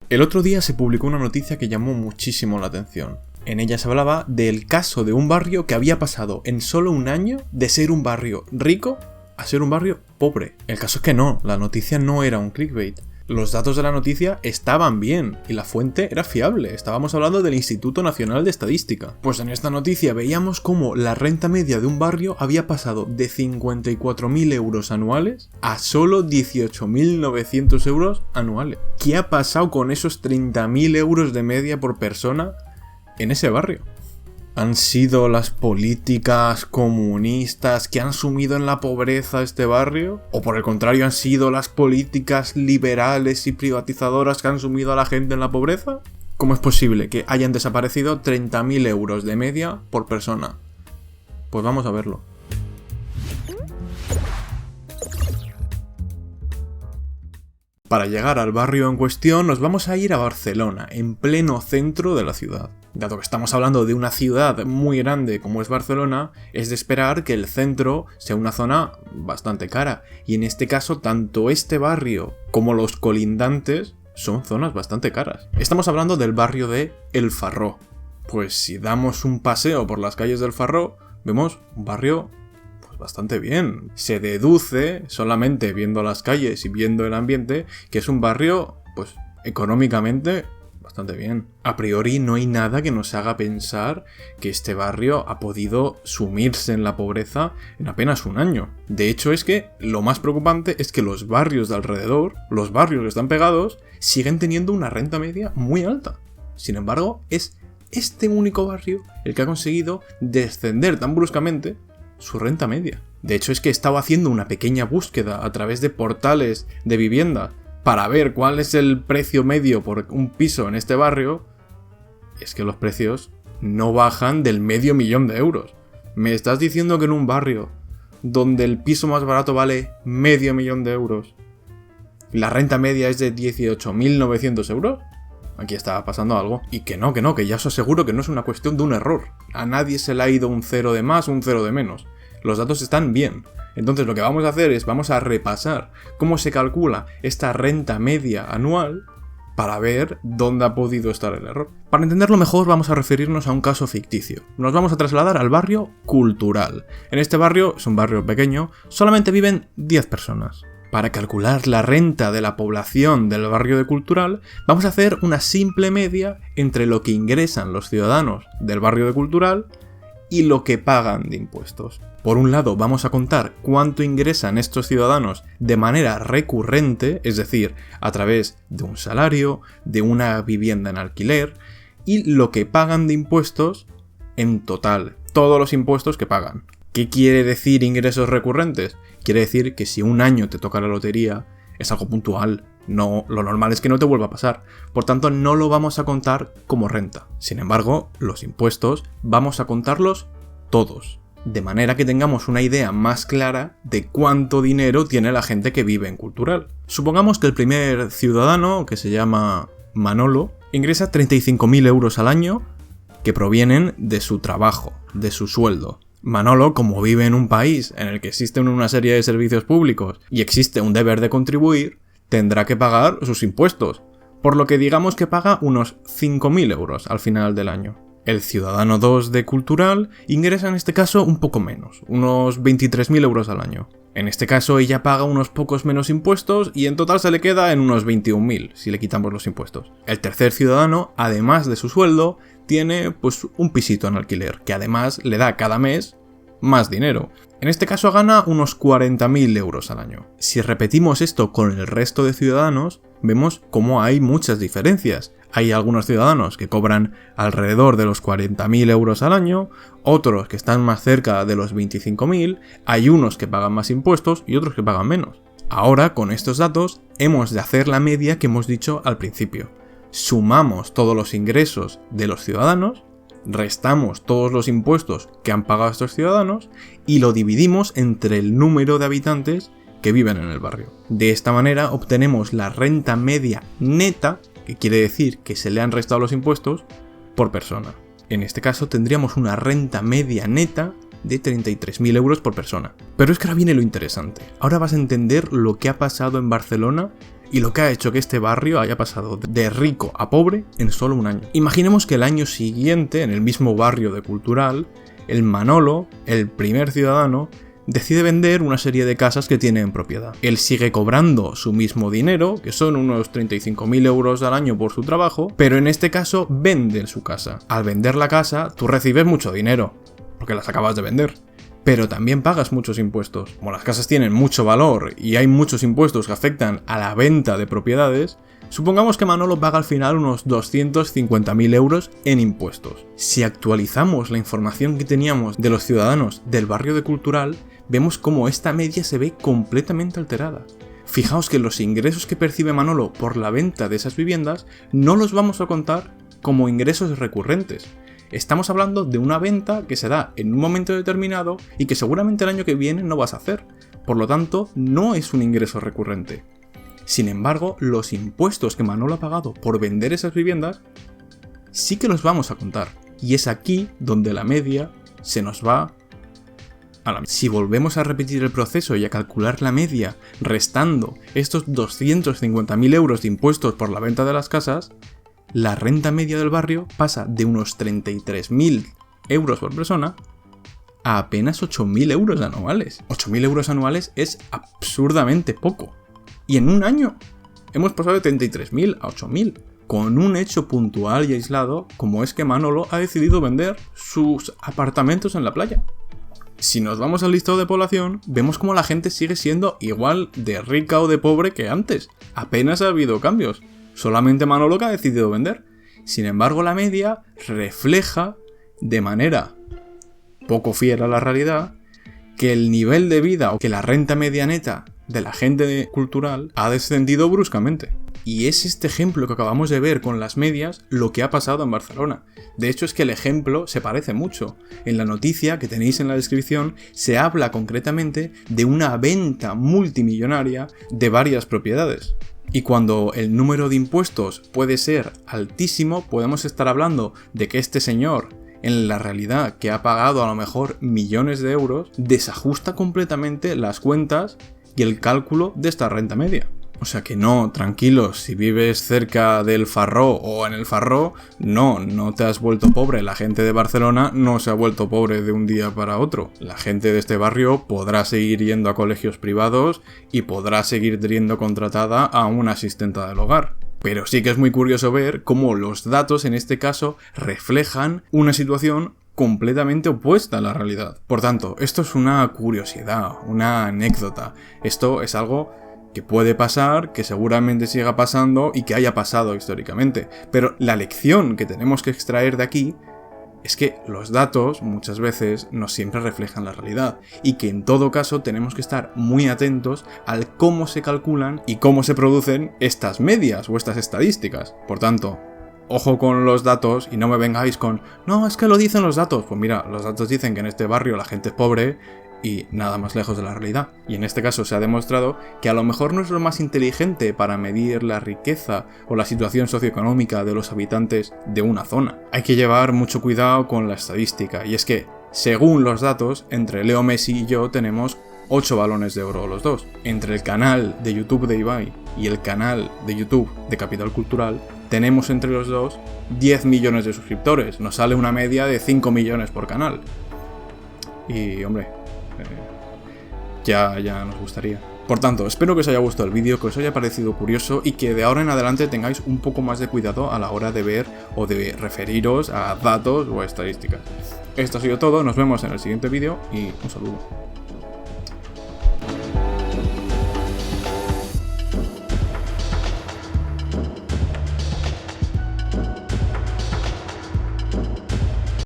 El otro día se publicó una noticia que llamó muchísimo la atención. En ella se hablaba del caso de un barrio que había pasado en solo un año de ser un barrio rico a ser un barrio pobre. El caso es que no, la noticia no era un clickbait. Los datos de la noticia estaban bien y la fuente era fiable. Estábamos hablando del Instituto Nacional de Estadística. Pues en esta noticia veíamos cómo la renta media de un barrio había pasado de 54.000 euros anuales a solo 18.900 euros anuales. ¿Qué ha pasado con esos 30.000 euros de media por persona en ese barrio? ¿Han sido las políticas comunistas que han sumido en la pobreza este barrio? ¿O por el contrario han sido las políticas liberales y privatizadoras que han sumido a la gente en la pobreza? ¿Cómo es posible que hayan desaparecido 30.000 euros de media por persona? Pues vamos a verlo. Para llegar al barrio en cuestión nos vamos a ir a Barcelona, en pleno centro de la ciudad. Dado que estamos hablando de una ciudad muy grande como es Barcelona, es de esperar que el centro sea una zona bastante cara. Y en este caso, tanto este barrio como los colindantes son zonas bastante caras. Estamos hablando del barrio de El Farró. Pues si damos un paseo por las calles del Farró, vemos un barrio bastante bien. Se deduce, solamente viendo las calles y viendo el ambiente, que es un barrio, pues, económicamente bastante bien. A priori no hay nada que nos haga pensar que este barrio ha podido sumirse en la pobreza en apenas un año. De hecho, es que lo más preocupante es que los barrios de alrededor, los barrios que están pegados, siguen teniendo una renta media muy alta. Sin embargo, es este único barrio el que ha conseguido descender tan bruscamente su renta media. De hecho, es que estaba haciendo una pequeña búsqueda a través de portales de vivienda para ver cuál es el precio medio por un piso en este barrio. Es que los precios no bajan del $500.000 de euros. ¿Me estás diciendo que en un barrio donde el piso más barato vale $500.000 de euros, la renta media es de 18.900 euros? Aquí está pasando algo. Y que que ya os aseguro que no es una cuestión de un error. A nadie se le ha ido un 0 de más o un 0 de menos. Los datos están bien. Entonces lo que vamos a hacer es, vamos a repasar cómo se calcula esta renta media anual para ver dónde ha podido estar el error. Para entenderlo mejor vamos a referirnos a un caso ficticio. Nos vamos a trasladar al barrio Cultural. En este barrio, es un barrio pequeño, solamente viven 10 personas. Para calcular la renta de la población del barrio de Cultural, vamos a hacer una simple media entre lo que ingresan los ciudadanos del barrio de Cultural y lo que pagan de impuestos. Por un lado, vamos a contar cuánto ingresan estos ciudadanos de manera recurrente, es decir, a través de un salario, de una vivienda en alquiler, y lo que pagan de impuestos en total, todos los impuestos que pagan. ¿Qué quiere decir ingresos recurrentes? Quiere decir que si un año te toca la lotería, es algo puntual. No, lo normal es que no te vuelva a pasar. Por tanto, no lo vamos a contar como renta. Sin embargo, los impuestos vamos a contarlos todos. De manera que tengamos una idea más clara de cuánto dinero tiene la gente que vive en Cultural. Supongamos que el primer ciudadano, que se llama Manolo, ingresa 35.000 euros al año que provienen de su trabajo, de su sueldo. Manolo, como vive en un país en el que existen una serie de servicios públicos y existe un deber de contribuir, tendrá que pagar sus impuestos, por lo que digamos que paga unos 5.000 euros al final del año. El ciudadano 2 de Cultural ingresa en este caso un poco menos, unos 23.000 euros al año. En este caso ella paga unos pocos menos impuestos y en total se le queda en unos 21.000 si le quitamos los impuestos. El tercer ciudadano, además de su sueldo, tiene pues un pisito en alquiler, que además le da cada mes más dinero. En este caso gana unos 40.000 euros al año. Si repetimos esto con el resto de ciudadanos, vemos cómo hay muchas diferencias. Hay algunos ciudadanos que cobran alrededor de los 40.000 euros al año, otros que están más cerca de los 25.000, hay unos que pagan más impuestos y otros que pagan menos. Ahora, con estos datos, hemos de hacer la media que hemos dicho al principio. Sumamos todos los ingresos de los ciudadanos, restamos todos los impuestos que han pagado estos ciudadanos y lo dividimos entre el número de habitantes que viven en el barrio. De esta manera obtenemos la renta media neta, que quiere decir que se le han restado los impuestos, por persona. En este caso tendríamos una renta media neta de 33.000 euros por persona. Pero es que ahora viene lo interesante. Ahora vas a entender lo que ha pasado en Barcelona y lo que ha hecho que este barrio haya pasado de rico a pobre en solo un año. Imaginemos que el año siguiente, en el mismo barrio de Cultural, el Manolo, el primer ciudadano, decide vender una serie de casas que tiene en propiedad. Él sigue cobrando su mismo dinero, que son unos 35.000 euros al año por su trabajo, pero en este caso vende su casa. Al vender la casa, tú recibes mucho dinero, porque las acabas de vender. Pero también pagas muchos impuestos. Como las casas tienen mucho valor y hay muchos impuestos que afectan a la venta de propiedades, supongamos que Manolo paga al final unos 250.000 euros en impuestos. Si actualizamos la información que teníamos de los ciudadanos del barrio de Cultural, vemos cómo esta media se ve completamente alterada. Fijaos que los ingresos que percibe Manolo por la venta de esas viviendas no los vamos a contar como ingresos recurrentes. Estamos hablando de una venta que se da en un momento determinado y que seguramente el año que viene no vas a hacer. Por lo tanto, no es un ingreso recurrente. Sin embargo, los impuestos que Manolo ha pagado por vender esas viviendas sí que los vamos a contar. Y es aquí donde la media se nos va a la... Si volvemos a repetir el proceso y a calcular la media restando estos 250.000 euros de impuestos por la venta de las casas, la renta media del barrio pasa de unos 33.000 euros por persona a apenas 8.000 euros anuales. 8.000 euros anuales es absurdamente poco. Y en un año hemos pasado de 33.000 a 8.000, con un hecho puntual y aislado como es que Manolo ha decidido vender sus apartamentos en la playa. Si nos vamos al listado de población, vemos como la gente sigue siendo igual de rica o de pobre que antes. Apenas ha habido cambios. Solamente Manolo que ha decidido vender. Sin embargo, la media refleja de manera poco fiel a la realidad que el nivel de vida o que la renta media neta de la gente Cultural ha descendido bruscamente. Y es este ejemplo que acabamos de ver con las medias lo que ha pasado en Barcelona. De hecho, es que el ejemplo se parece mucho. En la noticia que tenéis en la descripción se habla concretamente de una venta multimillonaria de varias propiedades. Y cuando el número de impuestos puede ser altísimo, podemos estar hablando de que este señor, en la realidad que ha pagado a lo mejor millones de euros, desajusta completamente las cuentas y el cálculo de esta renta media. O sea que no, tranquilos, si vives cerca del Farró o en el Farró, no te has vuelto pobre. La gente de Barcelona no se ha vuelto pobre de un día para otro. La gente de este barrio podrá seguir yendo a colegios privados y podrá seguir teniendo contratada a una asistenta del hogar. Pero sí que es muy curioso ver cómo los datos en este caso reflejan una situación completamente opuesta a la realidad. Por tanto, esto es una curiosidad, una anécdota. Esto es algo que puede pasar, que seguramente siga pasando y que haya pasado históricamente. Pero la lección que tenemos que extraer de aquí es que los datos muchas veces no siempre reflejan la realidad y que en todo caso tenemos que estar muy atentos al cómo se calculan y cómo se producen estas medias o estas estadísticas. Por tanto, ojo con los datos y no me vengáis con no, es que lo dicen los datos. Pues mira, los datos dicen que en este barrio la gente es pobre y nada más lejos de la realidad. Y en este caso se ha demostrado que a lo mejor no es lo más inteligente para medir la riqueza o la situación socioeconómica de los habitantes de una zona. Hay que llevar mucho cuidado con la estadística, y es que, según los datos, entre Leo Messi y yo tenemos 8 balones de oro los dos. Entre el canal de YouTube de Ibai y el canal de YouTube de Capital Cultural, tenemos entre los dos 10 millones de suscriptores. Nos sale una media de 5 millones por canal. Y, hombre, ya nos gustaría. Por tanto, espero que os haya gustado el vídeo, que os haya parecido curioso y que de ahora en adelante tengáis un poco más de cuidado a la hora de ver o de referiros a datos o a estadísticas. Esto ha sido todo, nos vemos en el siguiente vídeo y un saludo.